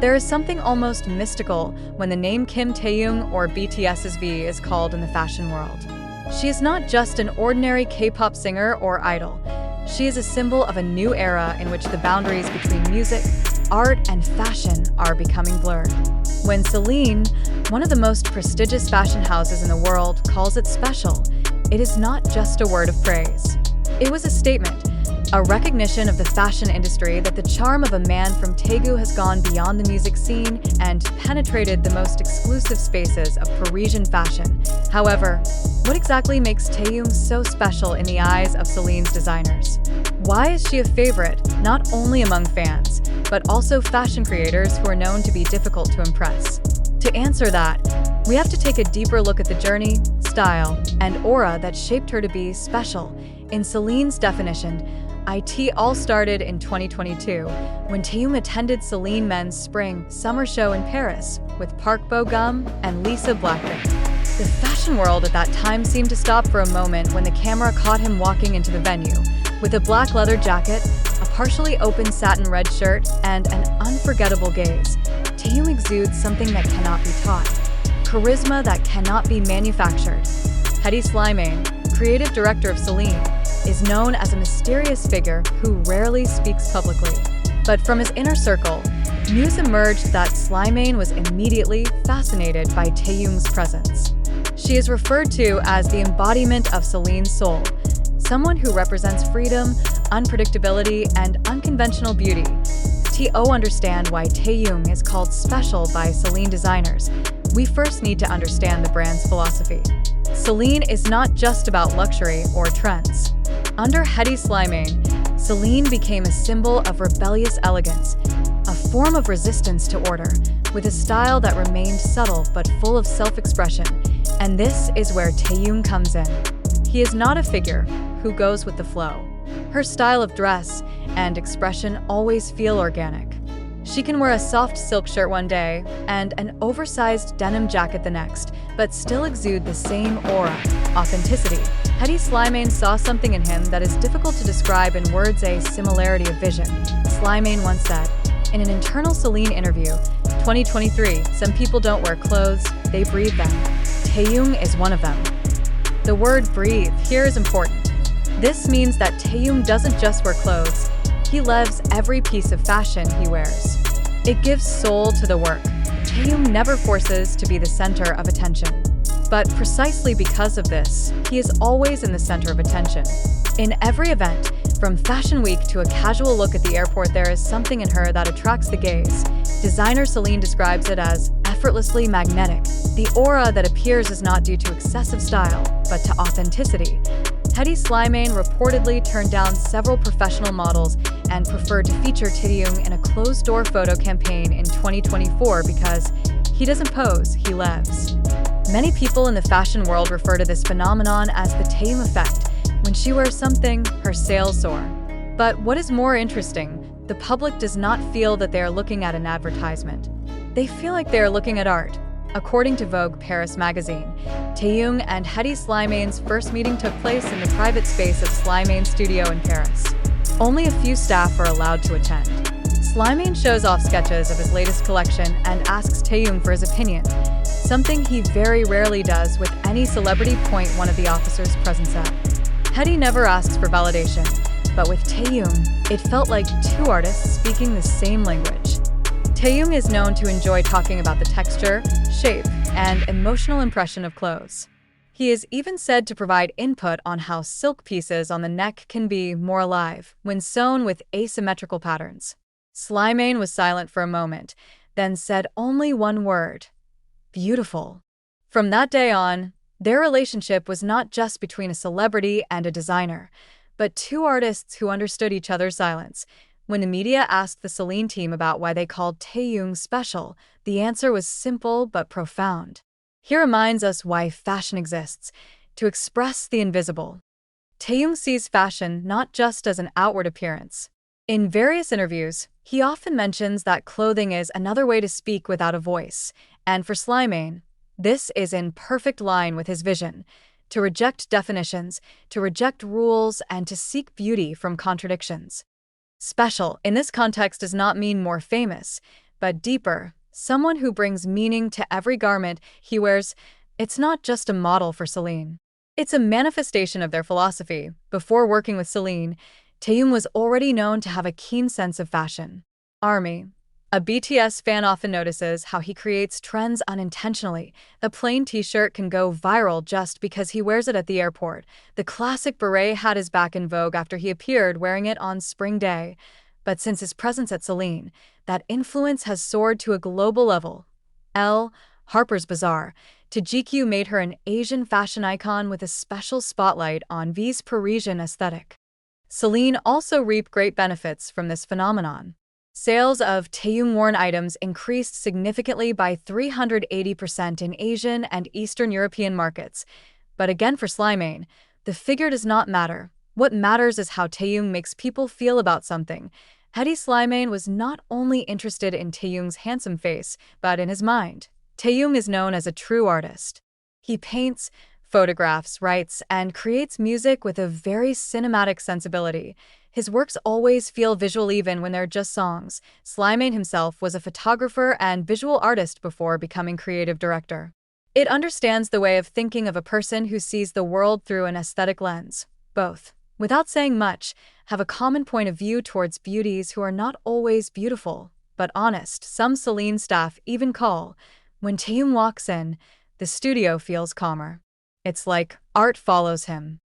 There is something almost mystical when the name Kim Taehyung or btsjk is called in the fashion world. She is not just an ordinary K-pop singer or idol. She is a symbol of a new era in which the boundaries between music, art, and fashion are becoming blurred. When Celine, one of the most prestigious fashion houses in the world, calls it special, it is not just a word of praise. It was a statement, a recognition of the fashion industry that the charm of a man from Daegu has gone beyond the music scene and penetrated the most exclusive spaces of Parisian fashion. However, what exactly makes Taehyung so special in the eyes of Celine's designers? Why is she a favorite, not only among fans, but also fashion creators who are known to be difficult to impress? To answer that, we have to take a deeper look at the journey, style, and aura that shaped her to be special. In Celine's definition, it all started in 2022, when Taehyung attended Celine Men's Spring/Summer show in Paris with Park Bo-gum and Lisa Blackpink. The fashion world at that time seemed to stop for a moment when the camera caught him walking into the venue. With a black leather jacket, a partially open satin red shirt, and an unforgettable gaze, Taehyung exudes something that cannot be taught. Charisma that cannot be manufactured. Celine, creative director of Celine, is known as a mysterious figure who rarely speaks publicly. But from his inner circle, news emerged that Celine was immediately fascinated by Taehyung's presence. She is referred to as the embodiment of Celine's soul, someone who represents freedom, unpredictability, and unconventional beauty. To understand why Taehyung is called special by Celine designers, we first need to understand the brand's philosophy. Celine is not just about luxury or trends. Under Celine, Celine became a symbol of rebellious elegance, a form of resistance to order, with a style that remained subtle but full of self-expression. And this is where Taehyung comes in. He is not a figure who goes with the flow. Her style of dress and expression always feel organic. She can wear a soft silk shirt one day and an oversized denim jacket the next, but still exude the same aura, authenticity. Celine saw something in him that is difficult to describe in words, a similarity of vision. Celine once said, in an internal Celine interview, 2023, some people don't wear clothes, they breathe them. Taehyung is one of them. The word breathe here is important. This means that Taehyung doesn't just wear clothes, he lives every piece of fashion he wears. It gives soul to the work. Taehyung never forces to be the center of attention. But precisely because of this, he is always in the center of attention. In every event, from Fashion Week to a casual look at the airport, there is something in her that attracts the gaze. Designer Celine describes it as effortlessly magnetic. The aura that appears is not due to excessive style, but to authenticity. Celine reportedly turned down several professional models and preferred to feature Taehyung in a closed-door photo campaign in 2024 because he doesn't pose, he lives. Many people in the fashion world refer to this phenomenon as the Taehyung effect. When she wears something, her sales soar. But what is more interesting, the public does not feel that they are looking at an advertisement. They feel like they are looking at art. According to Vogue Paris magazine, Taehyung and Celine's first meeting took place in the private space of Celine's studio in Paris. Only a few staff are allowed to attend. Celine shows off sketches of his latest collection and asks Taehyung for his opinion, something he very rarely does with any celebrity. One of the officers present said. Hedy never asks for validation, but with Taehyung, it felt like two artists speaking the same language. Taehyung is known to enjoy talking about the texture, shape, and emotional impression of clothes. He is even said to provide input on how silk pieces on the neck can be more alive when sewn with asymmetrical patterns. Celine was silent for a moment, then said only one word: beautiful. From that day on, their relationship was not just between a celebrity and a designer, but two artists who understood each other's silence. When the media asked the Celine team about why they called Taehyung special, the answer was simple but profound. He reminds us why fashion exists, to express the invisible. Taehyung sees fashion not just as an outward appearance. In various interviews, he often mentions that clothing is another way to speak without a voice, and for Celine, this is in perfect line with his vision: to reject definitions, to reject rules, and to seek beauty from contradictions. Special, in this context, does not mean more famous, but deeper, someone who brings meaning to every garment he wears. It's not just a model for Celine. It's a manifestation of their philosophy. Before working with Celine, Taehyung was already known to have a keen sense of fashion. ARMY. A BTS fan often notices how he creates trends unintentionally. A plain t-shirt can go viral just because he wears it at the airport. The classic beret hat is back in vogue after he appeared wearing it on Spring Day. But since his presence at Celine, that influence has soared to a global level. Harper's Bazaar. Taekook made her an Asian fashion icon with a special spotlight on V's Parisian aesthetic. Celine also reaped great benefits from this phenomenon. Sales of Taehyung-worn items increased significantly by 380% in Asian and Eastern European markets. But again for Celine, the figure does not matter. What matters is how Taehyung makes people feel about something. Celine was not only interested in Taehyung's handsome face, but in his mind. Taehyung is known as a true artist. He paints, photographs, writes, and creates music with a very cinematic sensibility. His works always feel visual even when they're just songs. Celine himself was a photographer and visual artist before becoming creative director. It understands the way of thinking of a person who sees the world through an aesthetic lens. Both, without saying much, have a common point of view towards beauties who are not always beautiful, but honest. Some Celine staff even call, when Taehyung walks in, the studio feels calmer. It's like art follows him.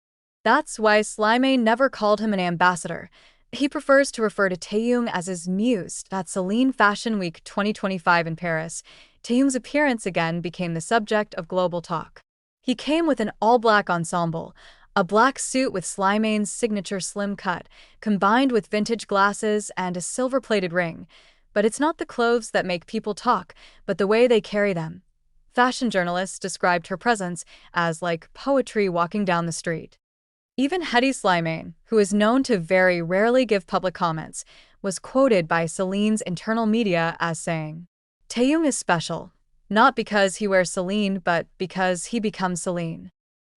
That's why Celine never called him an ambassador. He prefers to refer to Taehyung as his muse. At Celine Fashion Week 2025 in Paris, Taehyung's appearance again became the subject of global talk. He came with an all-black ensemble, a black suit with Celine's signature slim cut, combined with vintage glasses and a silver-plated ring. But it's not the clothes that make people talk, but the way they carry them. Fashion journalists described her presence as like poetry walking down the street. Even Celine, who is known to very rarely give public comments, was quoted by Celine's internal media as saying, "Taehyung is special, not because he wears Celine, but because he becomes Celine."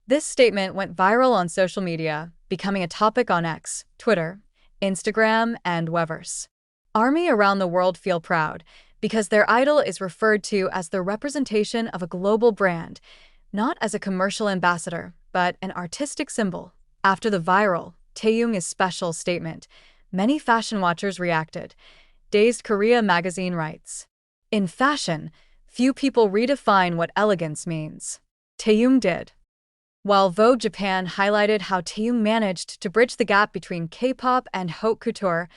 This statement went viral on social media, becoming a topic on X, Twitter, Instagram, and Weverse. ARMY around the world feel proud because their idol is referred to as the representation of a global brand, not as a commercial ambassador, but an artistic symbol. After the viral Taehyung is special statement, many fashion watchers reacted. Dazed Korea magazine writes, "In fashion, few people redefine what elegance means. Taehyung did." While Vogue Japan highlighted how Taehyung managed to bridge the gap between K-pop and haute couture,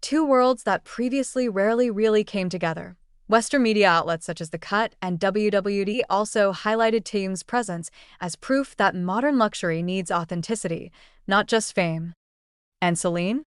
two worlds that previously rarely really came together. Western media outlets such as The Cut and WWD also highlighted Taehyung's presence as proof that modern luxury needs authenticity, not just fame. And Celine?